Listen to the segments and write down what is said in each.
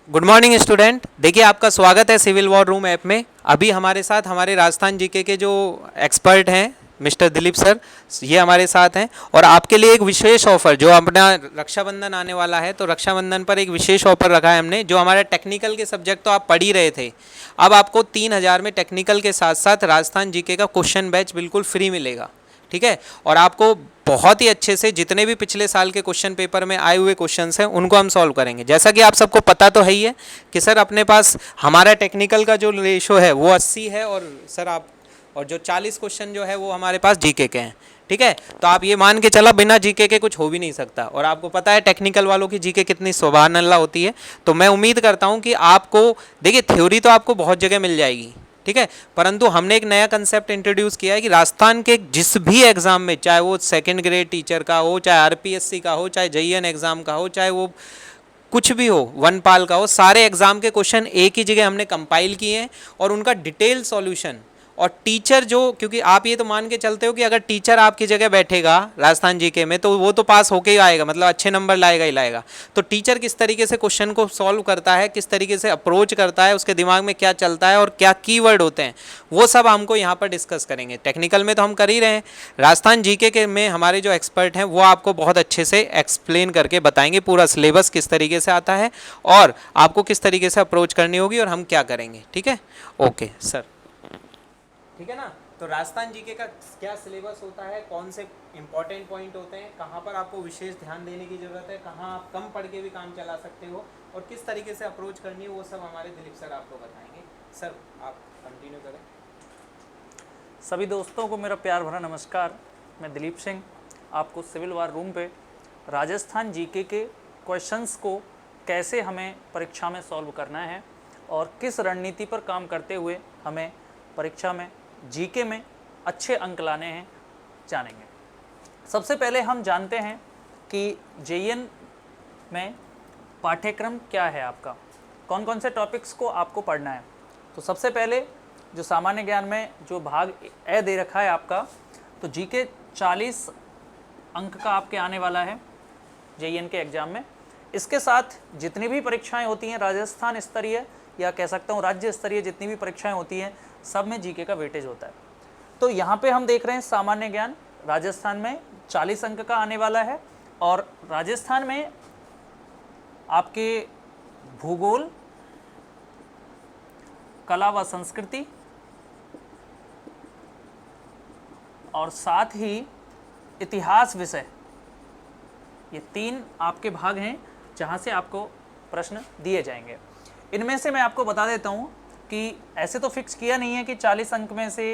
Good morning student. देखिए आपका स्वागत है सिविल वॉर रूम ऐप में। अभी हमारे साथ हमारे राजस्थान जीके के जो एक्सपर्ट हैं मिस्टर दिलीप सर, ये हमारे साथ हैं और आपके लिए एक विशेष ऑफर, जो अपना रक्षाबंधन आने वाला है तो रक्षाबंधन पर एक विशेष ऑफर रखा है हमने। जो हमारा टेक्निकल के सब्जेक्ट तो आप पढ़ ही रहे थे, अब आपको 3,000 में टेक्निकल के साथ साथ राजस्थान जीके का क्वेश्चन बैच बिल्कुल फ्री मिलेगा। ठीक है, और आपको बहुत ही अच्छे से जितने भी पिछले साल के क्वेश्चन पेपर में आए हुए क्वेश्चंस हैं उनको हम सॉल्व करेंगे। जैसा कि आप सबको पता तो है ही है कि सर अपने पास हमारा टेक्निकल का जो रेशो है वो 80 है और सर आप और जो 40 क्वेश्चन जो है वो हमारे पास जीके के हैं। ठीक है, तो आप ये मान के चला बिना जीके के कुछ हो भी नहीं सकता। और आपको पता है टेक्निकल वालों की जीके कितनी सुभान अल्लाह होती है। तो मैं उम्मीद करता हूँ कि आपको, देखिए थ्योरी तो आपको बहुत जगह मिल जाएगी, ठीक है, परंतु हमने एक नया कंसेप्ट इंट्रोड्यूस किया है कि राजस्थान के जिस भी एग्जाम में, चाहे वो सेकंड ग्रेड टीचर का हो, चाहे आरपीएससी का हो, चाहे जेईएन एग्जाम का हो, चाहे वो कुछ भी हो, वनपाल का हो, सारे एग्जाम के क्वेश्चन एक ही जगह हमने कंपाइल किए हैं और उनका डिटेल सॉल्यूशन। और टीचर जो, क्योंकि आप ये तो मान के चलते हो कि अगर टीचर आपकी जगह बैठेगा राजस्थान जीके में तो वो तो पास होके ही आएगा, मतलब अच्छे नंबर लाएगा ही लाएगा। तो टीचर किस तरीके से क्वेश्चन को सॉल्व करता है, किस तरीके से अप्रोच करता है, उसके दिमाग में क्या चलता है और क्या कीवर्ड होते हैं, वो सब हमको यहाँ पर डिस्कस करेंगे। टेक्निकल में तो हम कर ही रहे हैं, राजस्थान जीके के में हमारे जो एक्सपर्ट हैं वो आपको बहुत अच्छे से एक्सप्लेन करके बताएंगे पूरा सिलेबस किस तरीके से आता है और आपको किस तरीके से अप्रोच करनी होगी और हम क्या करेंगे। ठीक है, ओके सर, ठीक है ना। तो राजस्थान जीके का क्या सिलेबस होता है, कौन से इंपॉर्टेंट पॉइंट होते हैं, कहाँ पर आपको विशेष ध्यान देने की ज़रूरत है, कहाँ आप कम पढ़ के भी काम चला सकते हो और किस तरीके से अप्रोच करनी है, वो सब हमारे दिलीप सर आपको बताएंगे। सर आप कंटिन्यू करें। सभी दोस्तों को मेरा प्यार भरा नमस्कार। मैं दिलीप सिंह आपको सिविल वार रूम पे राजस्थान जीके के क्वेश्चंस को कैसे हमें परीक्षा में सॉल्व करना है और किस रणनीति पर काम करते हुए हमें परीक्षा में जीके में अच्छे अंक लाने हैं जानेंगे। सबसे पहले हम जानते हैं कि जेईएन में पाठ्यक्रम क्या है, आपका कौन कौन से टॉपिक्स को आपको पढ़ना है। तो सबसे पहले जो सामान्य ज्ञान में जो भाग ए दे रखा है आपका, तो जीके 40 अंक का आपके आने वाला है जेईएन के एग्ज़ाम में। इसके साथ जितनी भी परीक्षाएं होती हैं राजस्थान स्तरीय या कह सकता हूँ राज्य स्तरीय, जितनी भी परीक्षाएं होती हैं सब में जीके का वेटेज होता है। तो यहाँ पे हम देख रहे हैं सामान्य ज्ञान राजस्थान में 40 अंक का आने वाला है और राजस्थान में आपके भूगोल, कला व संस्कृति और साथ ही इतिहास विषय, ये 3 आपके भाग हैं जहाँ से आपको प्रश्न दिए जाएंगे। इनमें से मैं आपको बता देता हूँ कि ऐसे तो फिक्स किया नहीं है कि 40 अंक में से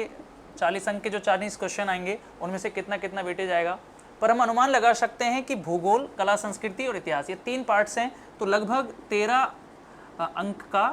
40 अंक के जो 40 क्वेश्चन आएंगे उनमें से कितना कितना वेटेज आएगा, पर हम अनुमान लगा सकते हैं कि भूगोल, कला संस्कृति और इतिहास ये 3 पार्ट्स हैं, तो लगभग 13 अंक का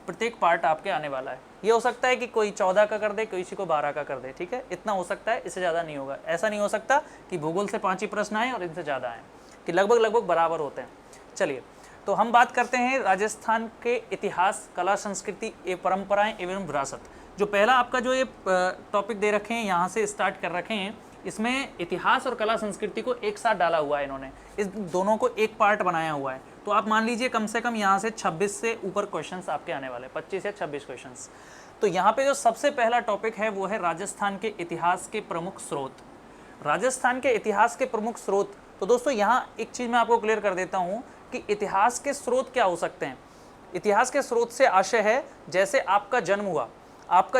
प्रत्येक पार्ट आपके आने वाला है। ये हो सकता है कि कोई 14 का कर दे, किसी को 12 का कर दे, ठीक है, इतना हो सकता है, इससे ज़्यादा नहीं होगा। ऐसा नहीं हो सकता कि भूगोल से 5 ही प्रश्न आए और इनसे ज़्यादा आए, कि लगभग बराबर होते हैं। चलिए, तो हम बात करते हैं राजस्थान के इतिहास, कला संस्कृति, परंपराएं एवं विरासत। जो पहला आपका जो ये टॉपिक दे रखे हैं, यहाँ से स्टार्ट कर रखे हैं, इसमें इतिहास और कला संस्कृति को एक साथ डाला हुआ है इन्होंने, इस दोनों को एक पार्ट बनाया हुआ है। तो आप मान लीजिए कम से कम यहाँ से 26 से ऊपर क्वेश्चंस आपके आने वाले, 25 या 26 क्वेश्चंस। तो यहाँ पे जो सबसे पहला टॉपिक है वो है राजस्थान के इतिहास के प्रमुख स्रोत। राजस्थान के इतिहास के प्रमुख स्रोत, तो दोस्तों यहाँ एक चीज़ मैं आपको क्लियर कर देता हूँ कि इतिहास के स्रोत क्या हो सकते हैं। इतिहास के स्रोत से आशय है, जैसे आपका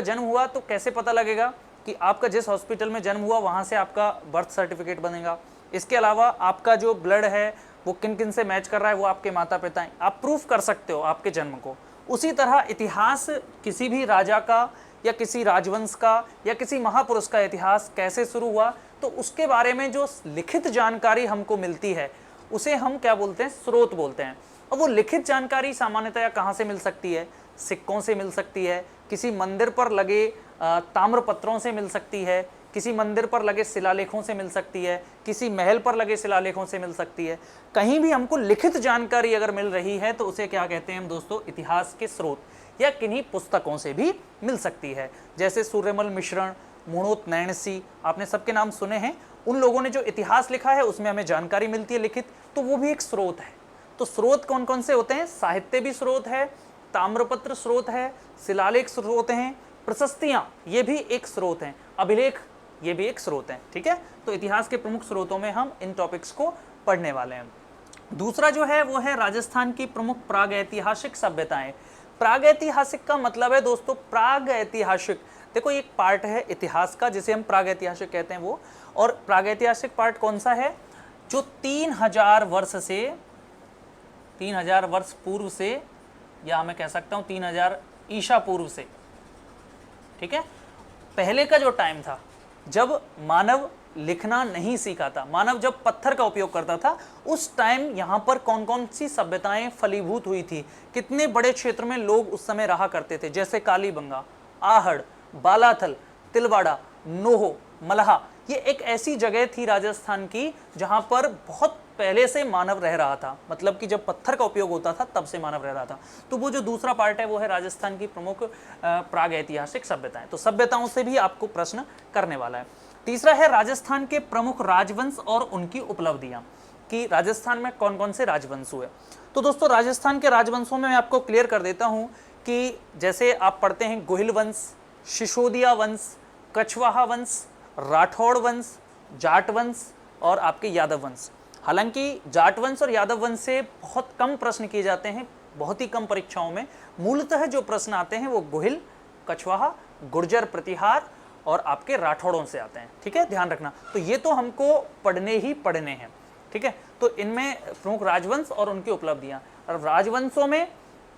जन्म हुआ तो कैसे पता लगेगा कि आपका जिस हॉस्पिटल में जन्म हुआ वहाँ से आपका बर्थ सर्टिफिकेट बनेगा। इसके अलावा आपका जो ब्लड है वो किन किन से मैच कर रहा है, वो आपके माता पिता हैं, आप प्रूफ कर सकते हो आपके जन्म को। उसी तरह इतिहास किसी भी राजा का या किसी राजवंश का या किसी महापुरुष का इतिहास कैसे शुरू हुआ, तो उसके बारे में जो लिखित जानकारी हमको मिलती है उसे हम क्या बोलते हैं, स्रोत बोलते हैं। और वो लिखित जानकारी सामान्यतया कहाँ से मिल सकती है, सिक्कों से मिल सकती है, किसी मंदिर पर लगे ताम्रपत्रों से मिल सकती है, किसी मंदिर पर लगे शिलालेखों से मिल सकती है, किसी महल पर लगे शिलालेखों से मिल सकती है। कहीं भी हमको लिखित जानकारी अगर मिल रही है तो उसे क्या कहते हैं हम दोस्तों, इतिहास के स्रोत, या किन्हीं पुस्तकों से भी मिल सकती है। जैसे सूर्यमल मिश्रण, मुणोत नैणसी, आपने सबके नाम सुने हैं। उन लोगों ने जो इतिहास लिखा है उसमें हमें जानकारी मिलती है लिखित, तो वो भी एक स्रोत है। तो तो स्रोत कौन कौन से होते हैं? साहित्य भी स्रोत है, ताम्रपत्र स्रोत है, शिलालेख स्रोत हैं, प्रशस्तियां ये भी एक स्रोत हैं, अभिलेख ये भी एक स्रोत है। ठीक है, तो इतिहास के प्रमुख स्रोतों में हम इन टॉपिक्स को पढ़ने वाले हैं। दूसरा जो है वो है राजस्थान की प्रमुख प्रागैतिहासिक सभ्यताएं। प्रागैतिहासिक का मतलब है दोस्तों, प्रागैतिहासिक देखो एक पार्ट है इतिहास का जिसे हम प्रागैतिहासिक कहते हैं वो, और प्रागैतिहासिक पार्ट कौन सा है? जो 3000 वर्ष से 3000 वर्ष पूर्व से, या मैं कह सकता हूं 3000 ईसा पूर्व से, ठीक है, पहले का जो टाइम था जब मानव लिखना नहीं सीखा था, मानव जब पत्थर का उपयोग करता था, उस टाइम यहां पर कौन कौन सी सभ्यताएं फलीभूत हुई थी, कितने बड़े क्षेत्र में लोग उस समय रहा करते थे, जैसे कालीबंगा, आहड़, बालाथल, तिलवाड़ा, नोहो, मलहा। ये एक ऐसी जगह थी राजस्थान की जहां पर बहुत पहले से मानव रह रहा था, मतलब कि जब पत्थर का उपयोग होता था तब से मानव रह रहा था। तो वो जो दूसरा पार्ट है वो है राजस्थान की प्रमुख प्रागैतिहासिक सभ्यताएं। तो सभ्यताओं से भी आपको प्रश्न करने वाला है। तीसरा है राजस्थान के प्रमुख राजवंश और उनकी उपलब्धियां, कि राजस्थान में कौन कौन से राजवंश हुए। तो दोस्तों राजस्थान के राजवंशों में मैं आपको क्लियर कर देता हूं कि जैसे आप पढ़ते हैं गोहिल वंश, सिसोदिया वंश, कछवाहा वंश, राठौड़ वंश, जाट वंश और आपके यादव वंश। हालांकि जाट वंश और यादव वंश से बहुत कम प्रश्न किए जाते हैं, बहुत ही कम परीक्षाओं में। मूलतः जो प्रश्न आते हैं वो गोहिल, कछवाहा, गुर्जर प्रतिहार और आपके राठौड़ों से आते हैं। ठीक है, ध्यान रखना। तो ये तो हमको पढ़ने ही पढ़ने हैं। ठीक है, तो इनमें प्रमुख राजवंश और उनकी उपलब्धियां। राजवंशों में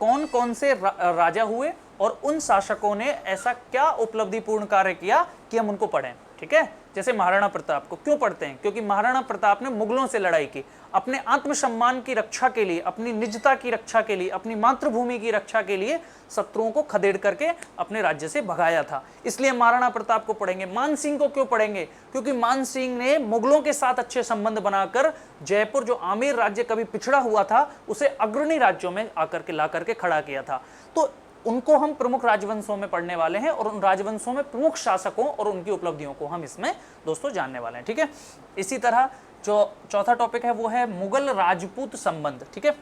कौन कौन से राजा हुए और उन शासकों ने ऐसा क्या उपलब्धिपूर्ण कार्य किया कि हम उनको पढ़ें। ठीक है, जैसे महाराणा प्रताप को क्यों पढ़ते हैं? क्योंकि महाराणा प्रताप ने मुगलों से लड़ाई की, अपने आत्मसम्मान की रक्षा के लिए, अपनी निजता की रक्षा के लिए, अपनी मातृभूमि की रक्षा के लिए शत्रुओं को खदेड़ करके अपने राज्य से भगाया था, इसलिए महाराणा प्रताप को पढ़ेंगे। मान सिंह को क्यों पढ़ेंगे? क्योंकि मान सिंह ने मुगलों के साथ अच्छे संबंध बनाकर जयपुर, जो आमेर राज्य कभी पिछड़ा हुआ था, उसे अग्रणी राज्यों में आकर के ला करके खड़ा किया था। तो उनको हम प्रमुख राजवंशों में पढ़ने वाले हैं और उन राजवंशों में प्रमुख शासकों और उनकी उपलब्धियों को हम इसमें दोस्तों जानने वाले हैं। ठीक है, इसी तरह जो चौथा टॉपिक है वो है मुगल राजपूत संबंध। ठीक है,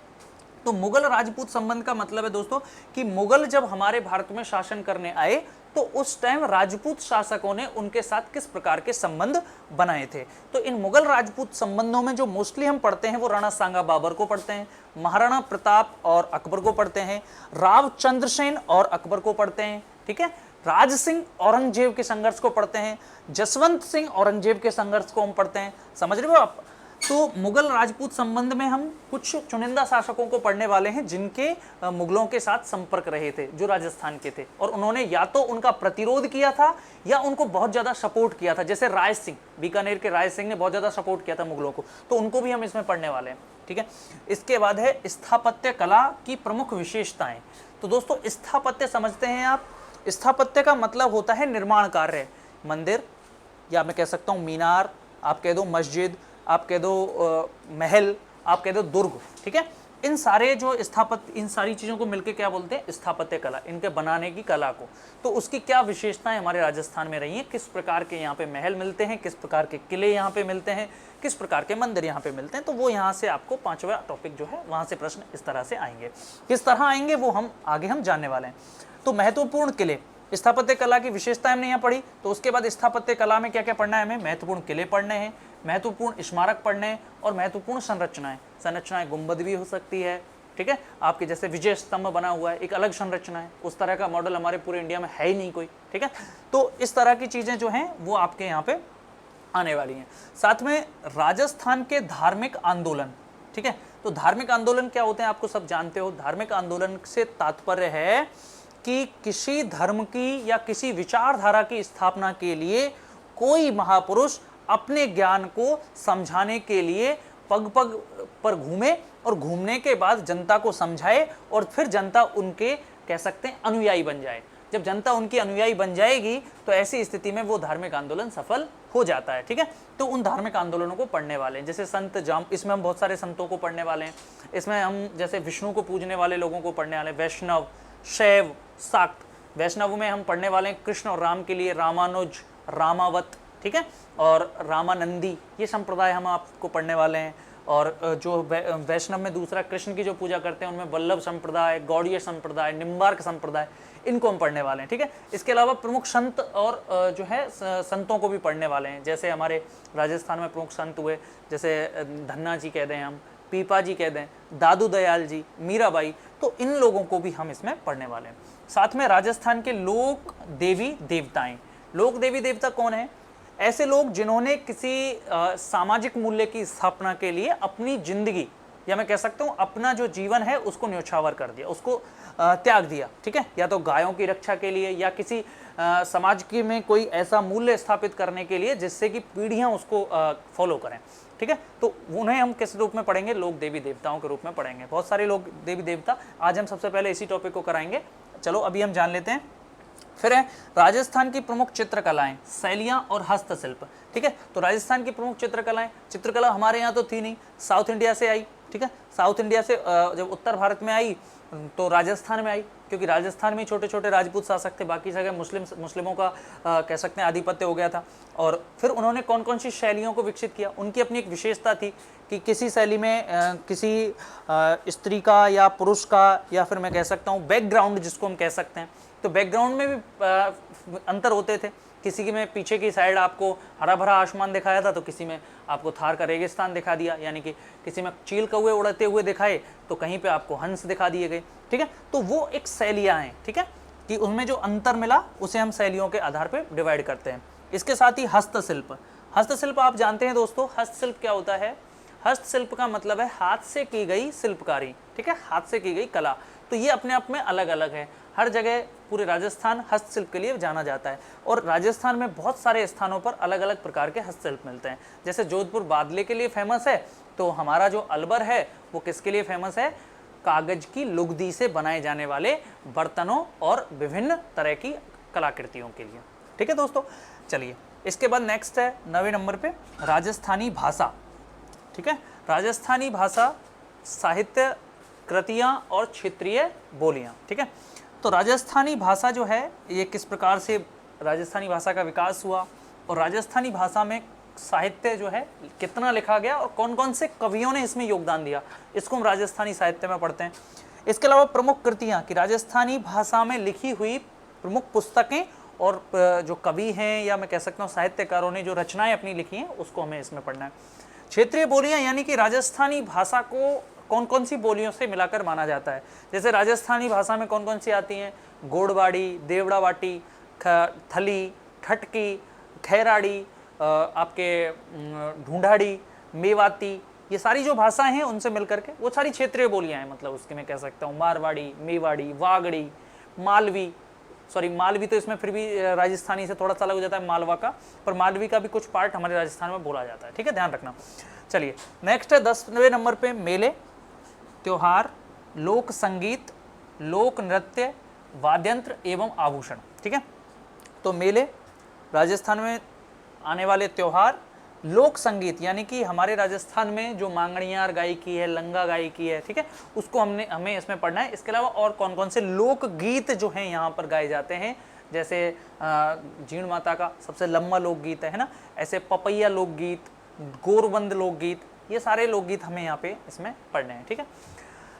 तो मुगल राजपूत संबंध का मतलब है दोस्तों कि मुगल जब हमारे भारत में शासन करने आए तो उस टाइम राजपूत शासकों ने उनके साथ किस प्रकार के संबंध बनाए थे। तो इन मुगल राजपूत संबंधों में जो मोस्टली हम पढ़ते हैं वो राणा सांगा बाबर को पढ़ते हैं, महाराणा प्रताप और अकबर को पढ़ते हैं, राव चंद्रसेन और अकबर को पढ़ते हैं। ठीक है, राज सिंह औरंगजेब के संघर्ष को पढ़ते हैं, जसवंत सिंह औरंगजेब के संघर्ष को हम पढ़ते हैं। समझ रहे हो आप? तो मुगल राजपूत संबंध में हम कुछ चुनिंदा शासकों को पढ़ने वाले हैं जिनके मुगलों के साथ संपर्क रहे थे, जो राजस्थान के थे, और उन्होंने या तो उनका प्रतिरोध किया था या उनको बहुत ज्यादा सपोर्ट किया था। जैसे राय सिंह, बीकानेर के राय सिंह ने बहुत ज्यादा सपोर्ट किया था मुगलों को, तो उनको भी हम इसमें पढ़ने वाले हैं। ठीक है, इसके बाद है स्थापत्य कला की प्रमुख विशेषताएं। तो दोस्तों स्थापत्य समझते हैं आप? स्थापत्य का मतलब होता है निर्माण कार्य, मंदिर, या मैं कह सकता हूँ मीनार, आप कह दो मस्जिद, आप कह दो महल, आप कह दो दुर्ग। ठीक है, इन सारे जो स्थापत्य, इन सारी चीज़ों को मिलके क्या बोलते हैं? स्थापत्य कला, इनके बनाने की कला को। तो उसकी क्या विशेषताएं हमारे राजस्थान में रही हैं, किस प्रकार के यहाँ पे महल मिलते हैं, किस प्रकार के किले यहाँ पे मिलते हैं, किस प्रकार के मंदिर यहाँ पे मिलते हैं, तो वो यहाँ से आपको पांचवा टॉपिक जो है वहाँ से प्रश्न इस तरह से आएंगे। किस तरह आएंगे वो हम आगे हम जानने वाले हैं। तो महत्वपूर्ण किले, स्थापत्य कला की विशेषताएं हमने यहाँ पढ़ी, तो उसके बाद स्थापत्य कला में क्या क्या पढ़ना है? हमें महत्वपूर्ण किले पढ़ने हैं, महत्वपूर्ण स्मारक पढ़ने हैं और महत्वपूर्ण संरचनाएं। संरचनाएं गुंबद भी हो सकती है, ठीक है, आपके जैसे विजय स्तंभ बना हुआ है, एक अलग संरचना है, उस तरह का मॉडल हमारे पूरे इंडिया में है ही नहीं कोई। ठीक है, तो इस तरह की चीजें जो हैं वो आपके यहाँ पे आने वाली हैं। साथ में राजस्थान के धार्मिक आंदोलन। ठीक है, तो धार्मिक आंदोलन क्या होते हैं आपको सब जानते हो। धार्मिक आंदोलन से तात्पर्य है कि किसी धर्म की या किसी विचारधारा की स्थापना के लिए कोई महापुरुष अपने ज्ञान को समझाने के लिए पग पग पर घूमे और घूमने के बाद जनता को समझाए और फिर जनता उनके कह सकते हैं अनुयायी बन जाए। जब जनता उनकी अनुयायी बन जाएगी तो ऐसी स्थिति में वो धार्मिक आंदोलन सफल हो जाता है। ठीक है, तो उन धार्मिक आंदोलनों को पढ़ने वाले हैं, जैसे संत जाम, इसमें हम बहुत सारे संतों को पढ़ने वाले हैं। इसमें हम जैसे विष्णु को पूजने वाले लोगों को पढ़ने वाले, वैष्णव, शैव, शाक्त। वैष्णव में हम पढ़ने वाले हैं कृष्ण और राम के लिए रामानुज, रामावत, ठीक है, और रामानंदी, ये संप्रदाय हम आपको पढ़ने वाले हैं। और जो वैष्णव में दूसरा कृष्ण की जो पूजा करते हैं उनमें वल्लभ संप्रदाय, गौड़ीय संप्रदाय, निम्बार्क संप्रदाय, इनको हम पढ़ने वाले हैं। ठीक है, इसके अलावा प्रमुख संत और जो है संतों को भी पढ़ने वाले हैं। जैसे हमारे राजस्थान में प्रमुख संत हुए, जैसे धन्ना जी कह दें, हम पीपा जी कह दें, दादू दयाल जी, मीराबाई, तो इन लोगों को भी हम इसमें पढ़ने वाले हैं। साथ में राजस्थान के लोक देवी देवताएं। लोक देवी देवता कौन है? ऐसे लोग जिन्होंने किसी सामाजिक मूल्य की स्थापना के लिए अपनी जिंदगी, या मैं कह सकता हूं अपना जो जीवन है उसको न्योछावर कर दिया, उसको त्याग दिया। ठीक है, या तो गायों की रक्षा के लिए, या किसी समाज की में कोई ऐसा मूल्य स्थापित करने के लिए जिससे कि पीढ़ियां उसको फॉलो करें। ठीक है, तो उन्हें हम किस रूप में पढ़ेंगे? लोक देवी देवताओं के रूप में पढ़ेंगे। बहुत सारे लोक देवी देवता, आज हम सबसे पहले इसी टॉपिक को कराएंगे। चलो अभी हम जान लेते हैं। फिर है राजस्थान की प्रमुख चित्रकलाएं, शैलियां और हस्तशिल्प। ठीक है, तो राजस्थान की प्रमुख चित्रकलाएं, चित्रकला हमारे यहाँ तो थी नहीं, साउथ इंडिया से आई। ठीक है, साउथ इंडिया से जब उत्तर भारत में आई तो राजस्थान में आई, क्योंकि राजस्थान में छोटे छोटे राजपूत शासक थे, बाकी जगह मुस्लिमों का कह सकते हैं आधिपत्य हो गया था। और फिर उन्होंने कौन कौन सी शैलियों को विकसित किया? उनकी अपनी एक विशेषता थी कि किसी शैली में किसी स्त्री का या पुरुष का, या फिर मैं कह सकता हूँ बैकग्राउंड जिसको हम कह सकते हैं, तो बैकग्राउंड में भी अंतर होते थे। किसी की में पीछे की साइड आपको हरा भरा आसमान दिखाया था, तो किसी में आपको थार का रेगिस्तान दिखा दिया, यानी कि किसी में चील कौवे उड़ते हुए दिखाए तो कहीं पे आपको हंस दिखा दिए गए। ठीक है, तो वो एक शैलियाँ हैं। ठीक है, कि उनमें जो अंतर मिला उसे हम शैलियों के आधार पर डिवाइड करते हैं। इसके साथ ही हस्तशिल्प। हस्तशिल्प आप जानते हैं दोस्तों, हस्तशिल्प क्या होता है? हस्तशिल्प का मतलब है हाथ से की गई शिल्पकारी। ठीक है, हाथ से की गई कला। तो ये अपने आप में अलग अलग है। हर जगह पूरे राजस्थान हस्तशिल्प के लिए जाना जाता है, और राजस्थान में बहुत सारे स्थानों पर अलग अलग प्रकार के हस्तशिल्प मिलते हैं। जैसे जोधपुर बादले के लिए फेमस है, तो हमारा जो अलवर है वो किसके लिए फेमस है? कागज की लुगदी से बनाए जाने वाले बर्तनों और विभिन्न तरह की कलाकृतियों के लिए। ठीक है दोस्तों, चलिए इसके बाद नेक्स्ट है 9वें नंबर पे राजस्थानी भाषा। ठीक है, राजस्थानी भाषा, साहित्य, कृतियाँ और क्षेत्रीय बोलियाँ। ठीक है, तो राजस्थानी भाषा जो है ये किस प्रकार से राजस्थानी भाषा का विकास हुआ, और राजस्थानी भाषा में साहित्य जो है कितना लिखा गया, और कौन कौन से कवियों ने इसमें योगदान दिया, इसको हम राजस्थानी साहित्य में पढ़ते हैं। इसके अलावा प्रमुख कृतियाँ कि राजस्थानी भाषा में लिखी हुई प्रमुख पुस्तकें और जो कवि हैं, या मैं कह सकता हूँ साहित्यकारों ने जो रचनाएं अपनी लिखी हैं, उसको हमें इसमें पढ़ना है। क्षेत्रीय बोलियाँ, यानी कि राजस्थानी भाषा को कौन कौन सी बोलियों से मिलाकर माना जाता है। जैसे राजस्थानी भाषा में कौन कौन सी आती हैं? गोड़वाड़ी, देवड़ावाटी, थली, ठटकी, खैराड़ी, आपके ढूंढाड़ी, मेवाती, ये सारी जो भाषाएं हैं उनसे मिलकर के वो सारी क्षेत्रीय बोलियां हैं। मतलब उसके मैं कह सकता हूँ मारवाड़ी, मेवाड़ी, वागड़ी, मालवी, मालवी तो इसमें फिर भी राजस्थानी से थोड़ा सा अलग हो जाता है मालवा का, पर मालवी का भी कुछ पार्ट हमारे राजस्थान में बोला जाता है। ठीक है, ध्यान रखना। चलिए नेक्स्ट है 10वें नंबर पे मेले, त्योहार, लोक संगीत, लोक नृत्य, वाद्यंत्र एवं आभूषण। ठीक है, तो मेले, राजस्थान में आने वाले त्योहार, लोक संगीत यानी कि हमारे राजस्थान में जो मांगणियार गायकी है, लंगा गायकी है, ठीक है, उसको हमें इसमें पढ़ना है। इसके अलावा और कौन कौन से लोक गीत जो हैं यहाँ पर गाए जाते हैं, जैसे जीण माता का सबसे लंबा लोकगीत है ना, ऐसे पपैया लोकगीत, गोरबंद लोकगीत, ये सारे लोकगीत हमें यहाँ पे इसमें पढ़ने हैं। ठीक है,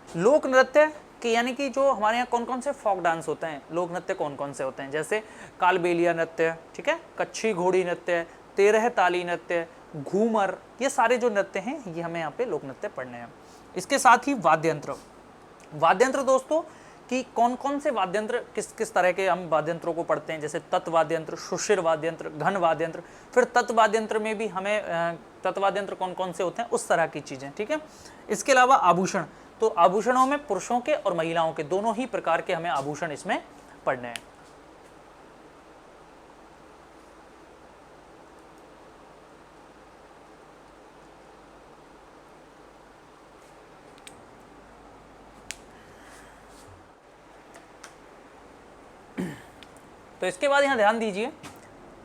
लोक नृत्य कि यानी कि जो हमारे यहाँ कौन कौन से फोक डांस होते हैं, लोक नृत्य कौन कौन से होते हैं, जैसे कालबेलिया नृत्य, ठीक है, कच्छी घोड़ी नृत्य, 13 ताली नृत्य, घूमर, ये सारे जो नृत्य हैं ये हमें यहाँ पे लोक नृत्य पढ़ने हैं। इसके साथ ही वाद्यंत्र, वाद्यंत्र दोस्तों कि कौन कौन से वाद्यंत्र, किस किस तरह के हम वाद्यंत्रों को पढ़ते हैं, जैसे तत्वाद्यंत्र, सुशिर वाद्यंत्र, घन वाद्यंत्र, फिर तत्वाद्यंत्र में भी हमें तत्वाद्यंत्र कौन कौन से होते हैं, उस तरह की चीज़ें। ठीक है, इसके अलावा आभूषण, तो आभूषणों में पुरुषों के और महिलाओं के दोनों ही प्रकार के हमें आभूषण इसमें पढ़ने हैं। तो इसके बाद यहाँ ध्यान दीजिए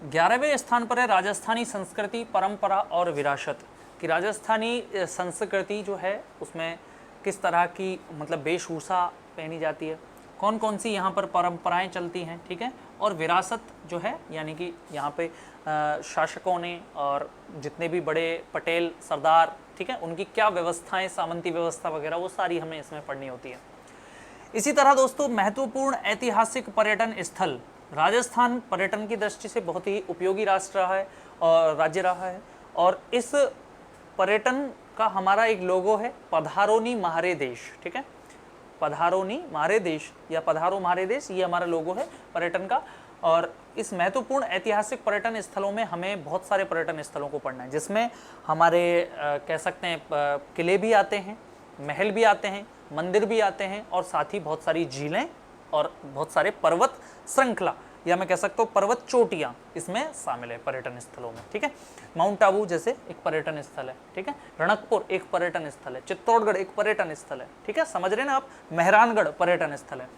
11वें स्थान पर है राजस्थानी संस्कृति, परंपरा और विरासत, कि राजस्थानी संस्कृति जो है उसमें किस तरह की मतलब वेशभूषा पहनी जाती है, कौन कौन सी यहाँ पर परंपराएं चलती हैं, ठीक है, और विरासत जो है यानी कि यहाँ पे शासकों ने और जितने भी बड़े पटेल सरदार ठीक है, उनकी क्या व्यवस्थाएं, सामंती व्यवस्था वगैरह, वो सारी हमें इसमें पढ़नी होती है। इसी तरह दोस्तों महत्वपूर्ण ऐतिहासिक पर्यटन स्थल, राजस्थान पर्यटन की दृष्टि से बहुत ही उपयोगी राष्ट्र रहा है और राज्य रहा है, और इस पर्यटन का हमारा एक लोगो है पधारोनी म्हारे देश, ठीक है, पधारोनी म्हारे देश या पधारो म्हारे देश, ये हमारा लोगो है पर्यटन का। और इस महत्वपूर्ण ऐतिहासिक पर्यटन स्थलों में हमें बहुत सारे पर्यटन स्थलों को पढ़ना है, जिसमें हमारे कह सकते हैं किले भी आते हैं, महल भी आते हैं, मंदिर भी आते हैं, और साथ ही बहुत सारी झीलें और बहुत सारे पर्वत श्रृंखला, या मैं कह सकता हूँ पर्वत चोटियाँ इसमें शामिल है पर्यटन स्थलों में, ठीक है। माउंट आबू जैसे एक पर्यटन स्थल है, ठीक है, रणकपुर एक पर्यटन स्थल है, चित्तौड़गढ़ एक पर्यटन स्थल है, ठीक है, समझ रहे ना आप, मेहरानगढ़ पर्यटन स्थल है।